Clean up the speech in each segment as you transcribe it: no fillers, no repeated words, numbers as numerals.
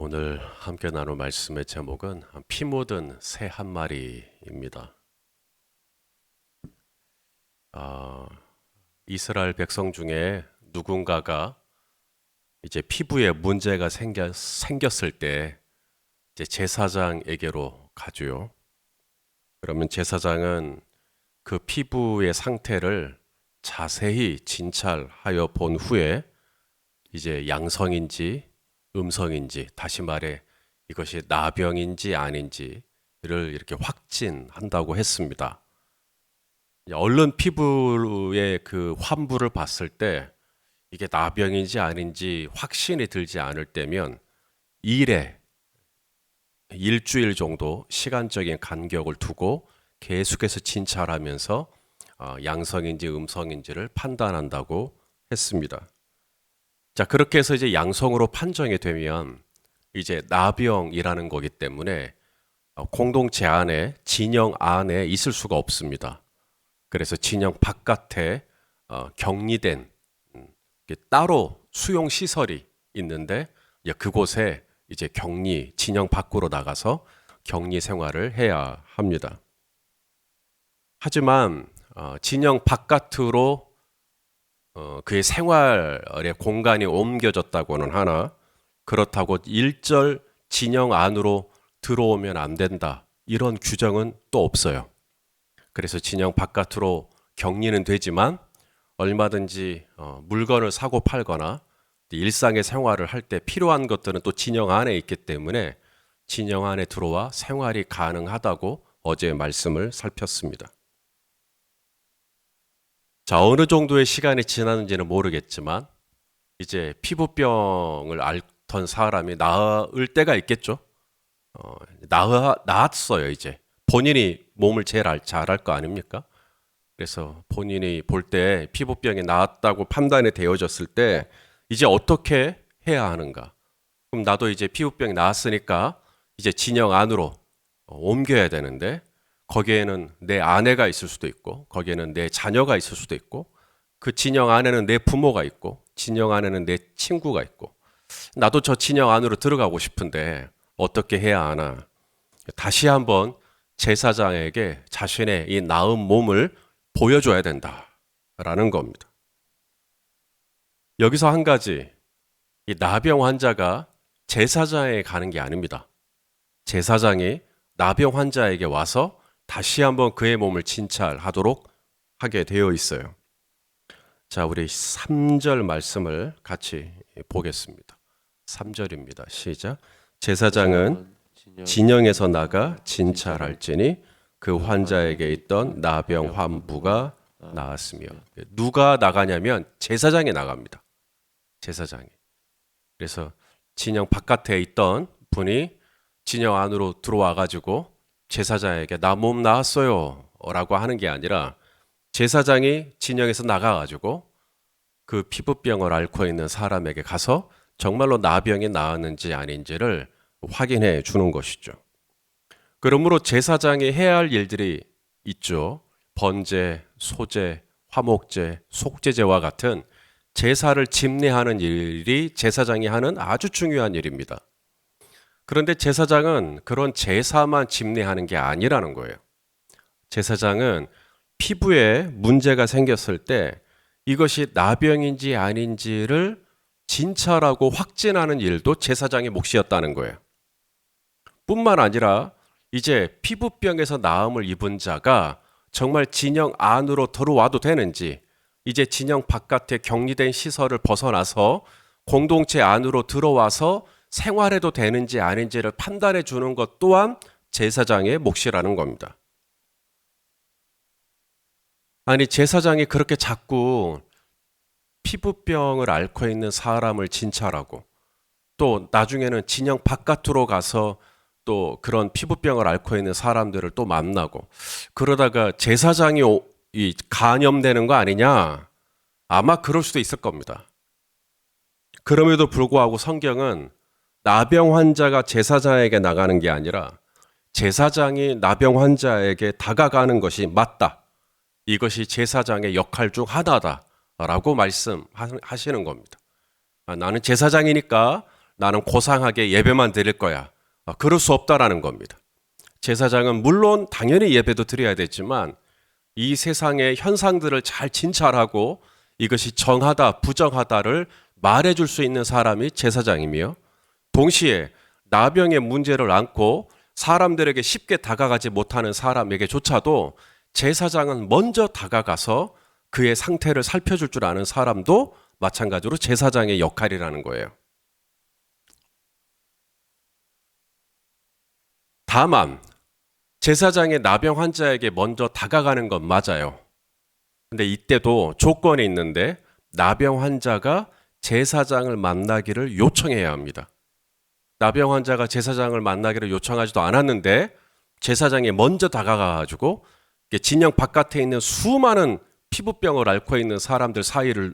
오늘 함께 나눌 말씀의 제목은 피 묻은 새 한 마리입니다. 이스라엘 백성 중에 누군가가 이제 피부에 문제가 생겼을 때 이제 제사장에게로 가죠. 그러면 제사장은 그 피부의 상태를 자세히 진찰하여 본 후에 이제 양성인지 음성인지, 다시 말해 이것이 나병인지 아닌지를 이렇게 확진한다고 했습니다. 얼른 피부의 그 환부를 봤을 때 이게 나병인지 아닌지 확신이 들지 않을 때면 일주일 정도 시간적인 간격을 두고 계속해서 진찰하면서 양성인지 음성인지를 판단한다고 했습니다. 자, 그렇게 해서 이제 양성으로 판정이 되면 이제 나병이라는 거기 때문에 공동체 안에, 진영 안에 있을 수가 없습니다. 그래서 진영 바깥에 격리된 따로 수용 시설이 있는데 그곳에 이제 진영 밖으로 나가서 격리 생활을 해야 합니다. 하지만 진영 바깥으로 그의 생활의 공간이 옮겨졌다고는 하나, 그렇다고 일절 진영 안으로 들어오면 안 된다, 이런 규정은 또 없어요. 그래서 진영 바깥으로 격리는 되지만 얼마든지 물건을 사고 팔거나 일상의 생활을 할 때 필요한 것들은 또 진영 안에 있기 때문에 진영 안에 들어와 생활이 가능하다고 어제 말씀을 살폈습니다. 자, 어느 정도의 시간이 지났는지는 모르겠지만 이제 피부병을 앓던 사람이 나을 때가 있겠죠. 나았어요. 이제 본인이 몸을 제일 잘할 거 아닙니까? 그래서 본인이 볼 때 피부병이 나았다고 판단이 되어졌을 때 이제 어떻게 해야 하는가? 그럼 나도 이제 피부병이 나았으니까 이제 진영 안으로 옮겨야 되는데, 거기에는 내 아내가 있을 수도 있고, 거기에는 내 자녀가 있을 수도 있고, 그 진영 안에는 내 부모가 있고, 진영 안에는 내 친구가 있고, 나도 저 진영 안으로 들어가고 싶은데 어떻게 해야 하나? 다시 한번 제사장에게 자신의 이 나은 몸을 보여줘야 된다라는 겁니다. 여기서 한 가지, 이 나병 환자가 제사장에게 가는 게 아닙니다. 제사장이 나병 환자에게 와서 다시 한번 그의 몸을 진찰하도록 하게 되어 있어요. 자, 우리 3절 말씀을 같이 보겠습니다. 3절입니다. 시작. 제사장은 진영에서 나가 진찰할지니 그 환자에게 있던 나병 환부가 나았으며. 누가 나가냐면 제사장이 나갑니다. 제사장이. 그래서 진영 바깥에 있던 분이 진영 안으로 들어와 가지고 제사장에게 나 몸 나았어요 라고 하는 게 아니라, 제사장이 진영에서 나가가지고 그 피부병을 앓고 있는 사람에게 가서 정말로 나병이 나았는지 아닌지를 확인해 주는 것이죠. 그러므로 제사장이 해야 할 일들이 있죠. 번제, 소제, 화목제, 속제제와 같은 제사를 집례하는 일이 제사장이 하는 아주 중요한 일입니다. 그런데 제사장은 그런 제사만 집례하는 게 아니라는 거예요. 제사장은 피부에 문제가 생겼을 때 이것이 나병인지 아닌지를 진찰하고 확진하는 일도 제사장의 몫이었다는 거예요. 뿐만 아니라 이제 피부병에서 나음을 입은 자가 정말 진영 안으로 들어와도 되는지, 이제 진영 바깥에 격리된 시설을 벗어나서 공동체 안으로 들어와서 생활해도 되는지 아닌지를 판단해 주는 것 또한 제사장의 몫이라는 겁니다. 아니, 제사장이 그렇게 자꾸 피부병을 앓고 있는 사람을 진찰하고, 또 나중에는 진영 바깥으로 가서 또 그런 피부병을 앓고 있는 사람들을 또 만나고, 그러다가 제사장이 감염되는 거 아니냐? 아마 그럴 수도 있을 겁니다. 그럼에도 불구하고 성경은 나병 환자가 제사장에게 나가는 게 아니라 제사장이 나병 환자에게 다가가는 것이 맞다, 이것이 제사장의 역할 중 하나다라고 말씀하시는 겁니다. 나는 제사장이니까 나는 고상하게 예배만 드릴 거야. 그럴 수 없다라는 겁니다. 제사장은 물론 당연히 예배도 드려야 되지만 이 세상의 현상들을 잘 진찰하고 이것이 정하다, 부정하다를 말해줄 수 있는 사람이 제사장이며 동시에 나병의 문제를 안고 사람들에게 쉽게 다가가지 못하는 사람에게조차도 제사장은 먼저 다가가서 그의 상태를 살펴줄 줄 아는 사람도 마찬가지로 제사장의 역할이라는 거예요. 다만 제사장이 나병 환자에게 먼저 다가가는 건 맞아요. 근데 이때도 조건이 있는데 나병 환자가 제사장을 만나기를 요청해야 합니다. 나병 환자가 제사장을 만나기를 요청하지도 않았는데 제사장이 먼저 다가가가지고 진영 바깥에 있는 수많은 피부병을 앓고 있는 사람들 사이를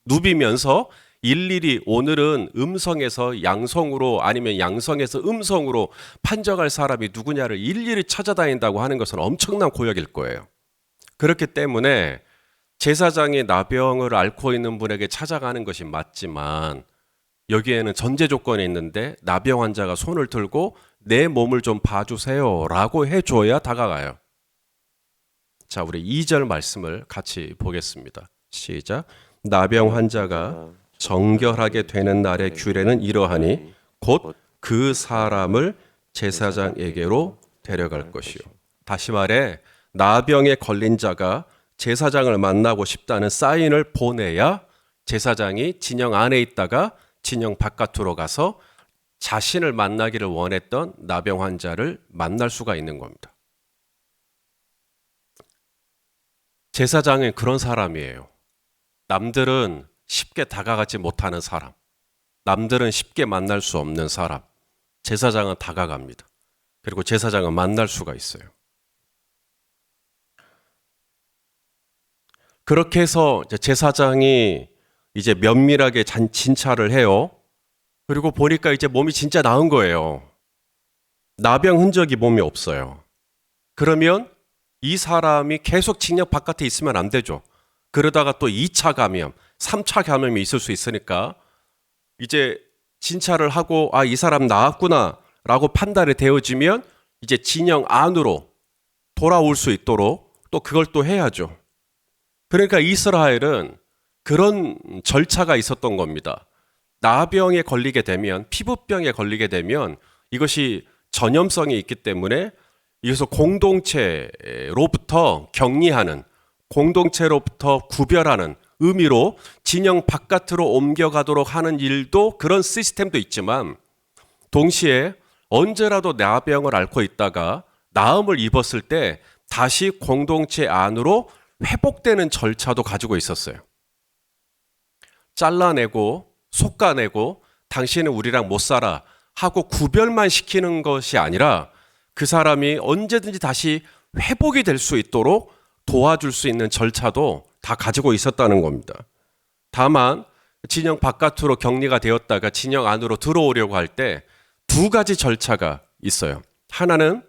누비면서 일일이 오늘은 음성에서 양성으로 아니면 양성에서 음성으로 판정할 사람이 누구냐를 일일이 찾아다닌다고 하는 것은 엄청난 고역일 거예요. 그렇기 때문에 제사장이 나병을 앓고 있는 분에게 찾아가는 것이 맞지만 여기에는 전제 조건이 있는데 나병 환자가 손을 들고 내 몸을 좀 봐주세요 라고 해줘야 다가가요. 자, 우리 2절 말씀을 같이 보겠습니다. 시작. 나병 환자가 정결하게 되는 날의 규례는 이러하니 곧 그 사람을 제사장에게로 데려갈 것이요. 다시 말해 나병에 걸린 자가 제사장을 만나고 싶다는 사인을 보내야 제사장이 진영 안에 있다가 진영 바깥으로 가서 자신을 만나기를 원했던 나병 환자를 만날 수가 있는 겁니다. 제사장은 그런 사람이에요. 남들은 쉽게 다가가지 못하는 사람, 남들은 쉽게 만날 수 없는 사람, 제사장은 다가갑니다. 그리고 제사장은 만날 수가 있어요. 그렇게 해서 제사장이 이제 면밀하게 진찰을 해요. 그리고 보니까 이제 몸이 진짜 나은 거예요. 나병 흔적이 몸에 없어요. 그러면 이 사람이 계속 징역 바깥에 있으면 안 되죠. 그러다가 또 2차 감염, 3차 감염이 있을 수 있으니까 이제 진찰을 하고 이 사람 나았구나 라고 판단이 되어지면 이제 진영 안으로 돌아올 수 있도록 또 그걸 또 해야죠. 그러니까 이스라엘은 그런 절차가 있었던 겁니다. 나병에 걸리게 되면, 피부병에 걸리게 되면 이것이 전염성이 있기 때문에 이것을 공동체로부터 격리하는, 공동체로부터 구별하는 의미로 진영 바깥으로 옮겨가도록 하는 일도 그런 시스템도 있지만 동시에 언제라도 나병을 앓고 있다가 나음을 입었을 때 다시 공동체 안으로 회복되는 절차도 가지고 있었어요. 잘라내고 솎아내고 당신은 우리랑 못 살아 하고 구별만 시키는 것이 아니라 그 사람이 언제든지 다시 회복이 될 수 있도록 도와줄 수 있는 절차도 다 가지고 있었다는 겁니다. 다만 진영 바깥으로 격리가 되었다가 진영 안으로 들어오려고 할 때 두 가지 절차가 있어요. 하나는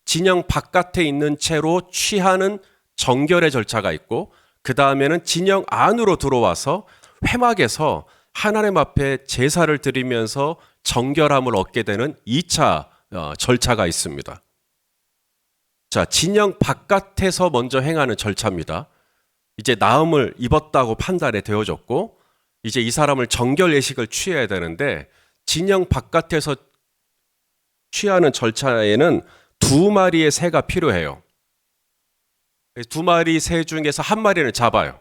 진영 바깥에 있는 채로 취하는 정결의 절차가 있고 그 다음에는 진영 안으로 들어와서 회막에서 하나님 앞에 제사를 드리면서 정결함을 얻게 되는 2차 절차가 있습니다. 자, 진영 바깥에서 먼저 행하는 절차입니다. 이제 나음을 입었다고 판단이 되어졌고 이제 이 사람을 정결 예식을 취해야 되는데 진영 바깥에서 취하는 절차에는 2마리의 새가 필요해요. 2마리 새 중에서 1마리는 잡아요.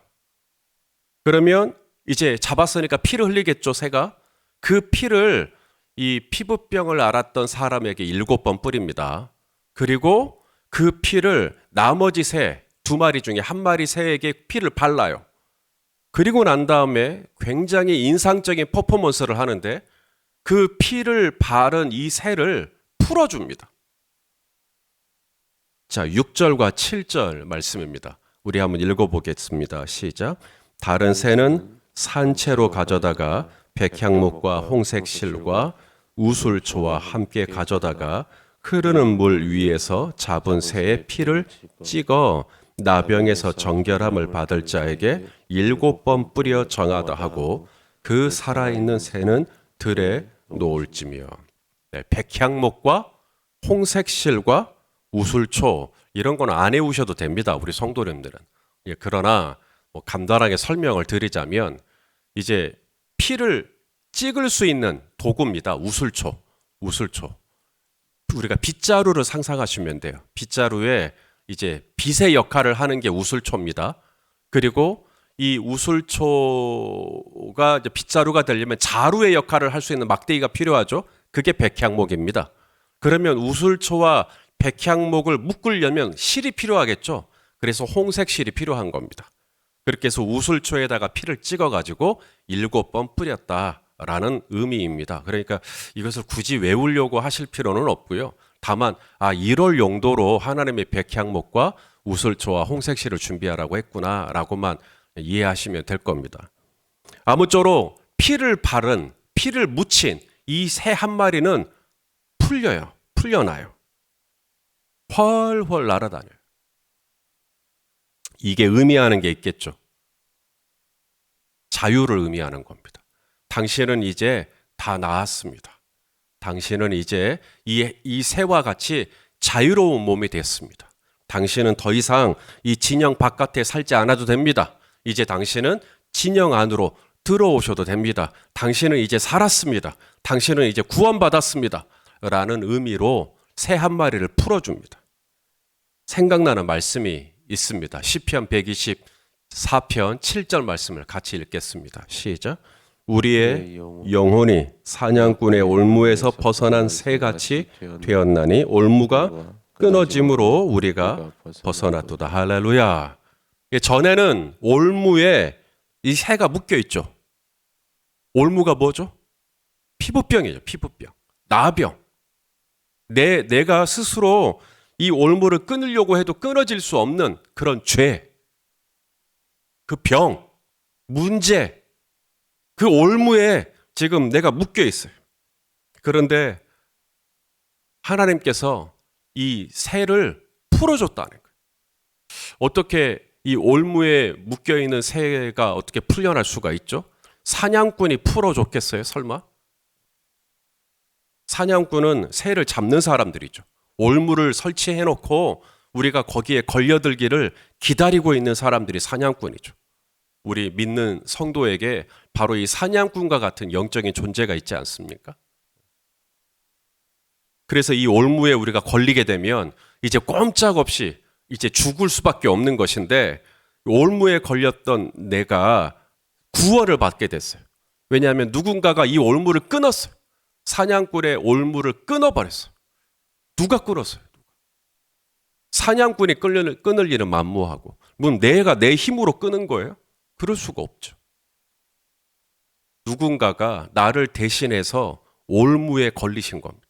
그러면 이제 잡았으니까 피를 흘리겠죠, 새가. 그 피를 이 피부병을 앓았던 사람에게 7번 뿌립니다. 그리고 그 피를 나머지 새 2마리 중에 1마리 새에게 피를 발라요. 그리고 난 다음에 굉장히 인상적인 퍼포먼스를 하는데 그 피를 바른 이 새를 풀어줍니다. 자, 6절과 7절 말씀입니다. 우리 한번 읽어보겠습니다. 시작. 다른 새는 산채로 가져다가 백향목과 홍색실과 우술초와 함께 가져다가 흐르는 물 위에서 잡은 새의 피를 찍어 나병에서 정결함을 받을 자에게 7번 뿌려 정하다 하고 그 살아있는 새는 들에 놓을지며. 네, 백향목과 홍색실과 우술초 이런 거는 안 해오셔도 됩니다. 우리 성도님들은. 예, 그러나 뭐 간단하게 설명을 드리자면 이제 피를 찍을 수 있는 도구입니다. 우술초. 우술초. 우리가 빗자루를 상상하시면 돼요. 빗자루에 이제 빗의 역할을 하는 게 우술초입니다. 그리고 이 우술초가 이제 빗자루가 되려면 자루의 역할을 할 수 있는 막대기가 필요하죠. 그게 백향목입니다. 그러면 우술초와 백향목을 묶으려면 실이 필요하겠죠. 그래서 홍색 실이 필요한 겁니다. 그렇게 해서 우술초에다가 피를 찍어가지고 7번 뿌렸다라는 의미입니다. 그러니까 이것을 굳이 외우려고 하실 필요는 없고요. 다만 이럴 용도로 하나님의 백향목과 우술초와 홍색실을 준비하라고 했구나라고만 이해하시면 될 겁니다. 아무쪼록 피를 묻힌 이 새 한 마리는 풀려나요. 훨훨 날아다녀요. 이게 의미하는 게 있겠죠. 자유를 의미하는 겁니다. 당신은 이제 다 나았습니다. 당신은 이제 이 새와 같이 자유로운 몸이 됐습니다. 당신은 더 이상 이 진영 바깥에 살지 않아도 됩니다. 이제 당신은 진영 안으로 들어오셔도 됩니다. 당신은 이제 살았습니다. 당신은 이제 구원받았습니다. 라는 의미로 새 한 마리를 풀어줍니다. 생각나는 말씀이 있습니다. 시편 124편 7절 말씀을 같이 읽겠습니다. 시작. 우리의 영혼이 사냥꾼의 올무에서 벗어난 새같이 되었나니 올무가 끊어짐으로 우리가 벗어났도다. 할렐루야. 전에는 올무에 이 새가 묶여 있죠. 올무가 뭐죠? 피부병이죠. 피부병. 나병. 내가 스스로 이 올무를 끊으려고 해도 끊어질 수 없는 그런 죄. 그 병. 문제. 그 올무에 지금 내가 묶여 있어요. 그런데 하나님께서 이 새를 풀어줬다는 거예요. 어떻게 이 올무에 묶여있는 새가 어떻게 풀려날 수가 있죠? 사냥꾼이 풀어줬겠어요? 설마? 사냥꾼은 새를 잡는 사람들이죠. 올무를 설치해놓고 우리가 거기에 걸려들기를 기다리고 있는 사람들이 사냥꾼이죠. 우리 믿는 성도에게 바로 이 사냥꾼과 같은 영적인 존재가 있지 않습니까? 그래서 이 올무에 우리가 걸리게 되면 이제 꼼짝없이 이제 죽을 수밖에 없는 것인데 올무에 걸렸던 내가 구원을 받게 됐어요. 왜냐하면 누군가가 이 올무를 끊었어요. 사냥꾼의 올무를 끊어버렸어요. 누가 끊었어요? 사냥꾼이 끊을 일은 만무하고 물론 내가 내 힘으로 끊은 거예요? 그럴 수가 없죠. 누군가가 나를 대신해서 올무에 걸리신 겁니다.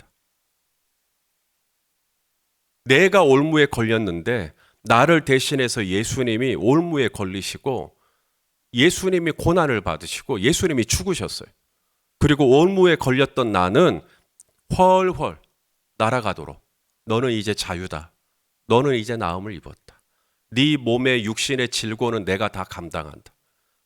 내가 올무에 걸렸는데 나를 대신해서 예수님이 올무에 걸리시고 예수님이 고난을 받으시고 예수님이 죽으셨어요. 그리고 올무에 걸렸던 나는 훨훨 날아가도록 너는 이제 자유다. 너는 이제 나음을 입었다. 네 몸의 육신의 질고는 내가 다 감당한다.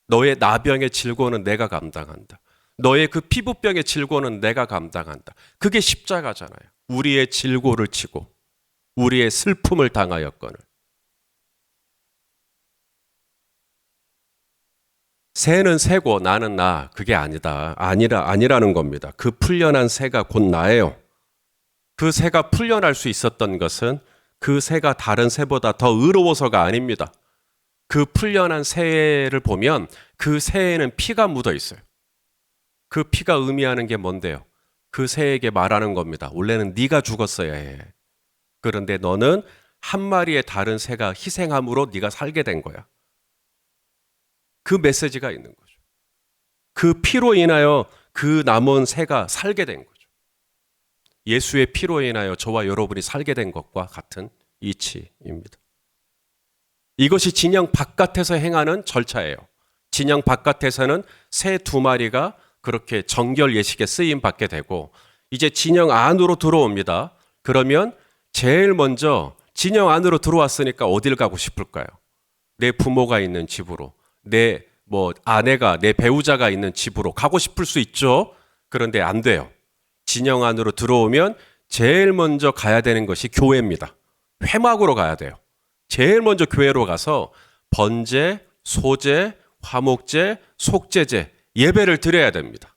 너의 나병의 질고는 내가 감당한다. 너의 그 피부병의 질고는 내가 감당한다. 그게 십자가잖아요. 우리의 질고를 치고 우리의 슬픔을 당하였거늘. 새는 새고 나는 나. 그게 아니라는 겁니다. 그 풀려난 새가 곧 나예요. 그 새가 풀려날 수 있었던 것은 그 새가 다른 새보다 더 의로워서가 아닙니다. 그 풀려난 새를 보면 그 새에는 피가 묻어 있어요. 그 피가 의미하는 게 뭔데요? 그 새에게 말하는 겁니다. 원래는 네가 죽었어야 해. 그런데 너는 한 마리의 다른 새가 희생함으로 네가 살게 된 거야. 그 메시지가 있는 거죠. 그 피로 인하여 그 남은 새가 살게 된 거죠. 예수의 피로 인하여 저와 여러분이 살게 된 것과 같은 이치입니다. 이것이 진영 바깥에서 행하는 절차예요. 진영 바깥에서는 새 2마리가 그렇게 정결 예식에 쓰임 받게 되고 이제 진영 안으로 들어옵니다. 그러면 제일 먼저 진영 안으로 들어왔으니까 어딜 가고 싶을까요? 내 부모가 있는 집으로, 내 아내가, 내 배우자가 있는 집으로 가고 싶을 수 있죠. 그런데 안 돼요. 진영 안으로 들어오면 제일 먼저 가야 되는 것이 교회입니다. 회막으로 가야 돼요. 제일 먼저 교회로 가서 번제, 소제, 화목제, 속제제, 예배를 드려야 됩니다.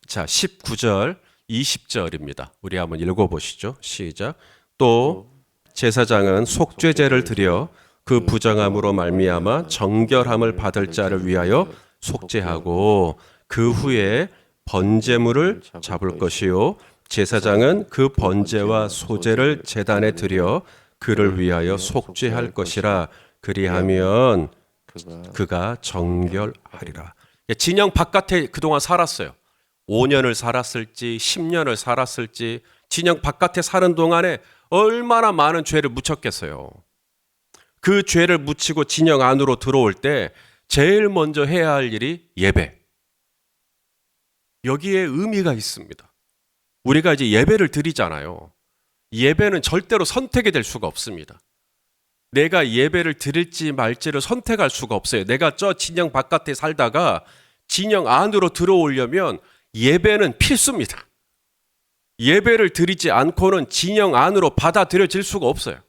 자, 19절, 20절입니다. 우리 한번 읽어보시죠. 시작. 또 제사장은 속죄제를 드려 그 부정함으로 말미암아 정결함을 받을 자를 위하여 속죄하고 그 후에 번제물을 잡을 것이요 제사장은 그 번제와 소제를 제단에 드려 그를 위하여 속죄할 것이라. 그리하면 그가 정결하리라. 진영 바깥에 그동안 살았어요. 5년을 살았을지 10년을 살았을지 진영 바깥에 사는 동안에 얼마나 많은 죄를 묻혔겠어요. 그 죄를 묻히고 진영 안으로 들어올 때 제일 먼저 해야 할 일이 예배. 여기에 의미가 있습니다. 우리가 이제 예배를 드리잖아요. 예배는 절대로 선택이 될 수가 없습니다. 내가 예배를 드릴지 말지를 선택할 수가 없어요. 내가 저 진영 바깥에 살다가 진영 안으로 들어오려면 예배는 필수입니다. 예배를 드리지 않고는 진영 안으로 받아들여질 수가 없어요.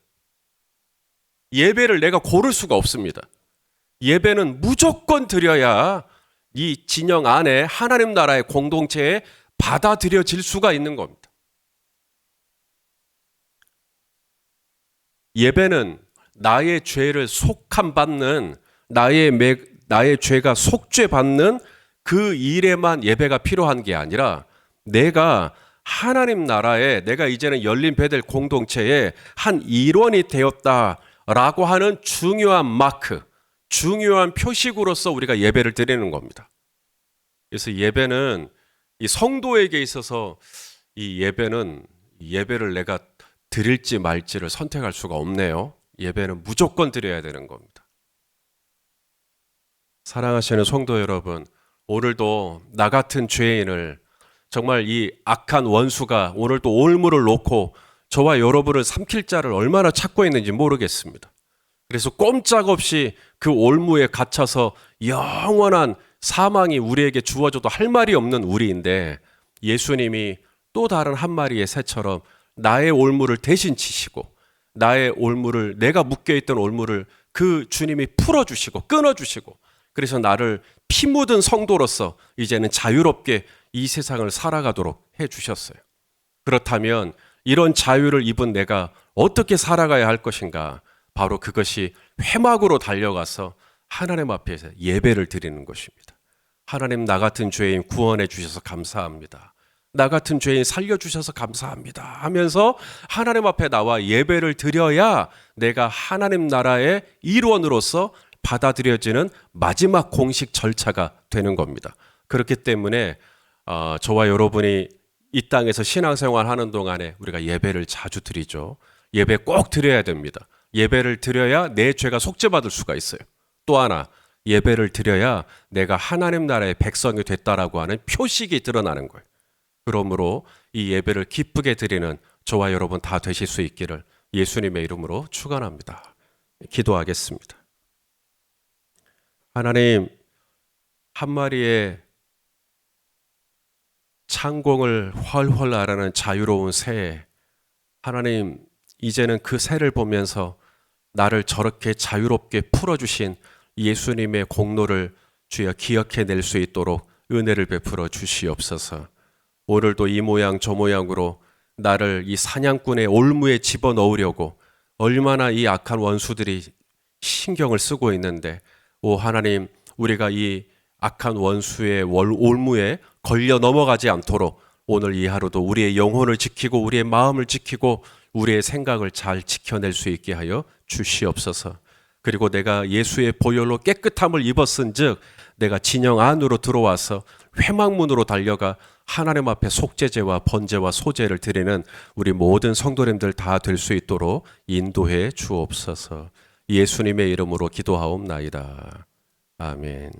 예배를 내가 고를 수가 없습니다. 예배는 무조건 드려야 이 진영 안에 하나님 나라의 공동체에 받아들여질 수가 있는 겁니다. 예배는 나의 죄를 속함받는, 나의 죄가 속죄받는 그 일에만 예배가 필요한 게 아니라 내가 하나님 나라에, 내가 이제는 열린 베델 공동체의 한 일원이 되었다라고 하는 중요한 마크, 중요한 표식으로서 우리가 예배를 드리는 겁니다. 그래서 예배는 이 성도에게 있어서 이 예배를 내가 드릴지 말지를 선택할 수가 없네요. 예배는 무조건 드려야 되는 겁니다. 사랑하시는 성도 여러분, 오늘도 나 같은 죄인을 정말 이 악한 원수가 오늘도 올무를 놓고 저와 여러분을 삼킬 자를 얼마나 찾고 있는지 모르겠습니다. 그래서 꼼짝없이 그 올무에 갇혀서 영원한 사망이 우리에게 주어져도 할 말이 없는 우리인데 예수님이 또 다른 한 마리의 새처럼 나의 올무를 대신 치시고 나의 올무를, 내가 묶여있던 올무를 그 주님이 풀어주시고 끊어주시고 그래서 나를 피 묻은 성도로서 이제는 자유롭게 이 세상을 살아가도록 해주셨어요. 그렇다면 이런 자유를 입은 내가 어떻게 살아가야 할 것인가? 바로 그것이 회막으로 달려가서 하나님 앞에서 예배를 드리는 것입니다. 하나님, 나 같은 죄인 구원해 주셔서 감사합니다. 나 같은 죄인 살려주셔서 감사합니다 하면서 하나님 앞에 나와 예배를 드려야 내가 하나님 나라의 일원으로서 받아들여지는 마지막 공식 절차가 되는 겁니다. 그렇기 때문에 저와 여러분이 이 땅에서 신앙생활 하는 동안에 우리가 예배를 자주 드리죠. 예배 꼭 드려야 됩니다. 예배를 드려야 내 죄가 속죄받을 수가 있어요. 또 하나, 예배를 드려야 내가 하나님 나라의 백성이 됐다라고 하는 표식이 드러나는 거예요. 그러므로 이 예배를 기쁘게 드리는 저와 여러분 다 되실 수 있기를 예수님의 이름으로 축원합니다. 기도하겠습니다. 하나님, 한 마리의 창공을 훨훨 나르는 자유로운 새, 하나님, 이제는 그 새를 보면서 나를 저렇게 자유롭게 풀어주신 예수님의 공로를 주여 기억해낼 수 있도록 은혜를 베풀어 주시옵소서. 오늘도 이 모양 저 모양으로 나를 이 사냥꾼의 올무에 집어넣으려고 얼마나 이 악한 원수들이 신경을 쓰고 있는데, 오 하나님, 우리가 이 악한 원수의 올무에 걸려 넘어가지 않도록 오늘 이 하루도 우리의 영혼을 지키고 우리의 마음을 지키고 우리의 생각을 잘 지켜낼 수 있게 하여 주시옵소서. 그리고 내가 예수의 보혈로 깨끗함을 입었은즉 내가 진영 안으로 들어와서 회막문으로 달려가 하나님 앞에 속죄제와 번제와 소제를 드리는 우리 모든 성도님들 다 될 수 있도록 인도해 주옵소서. 예수님의 이름으로 기도하옵나이다. 아멘.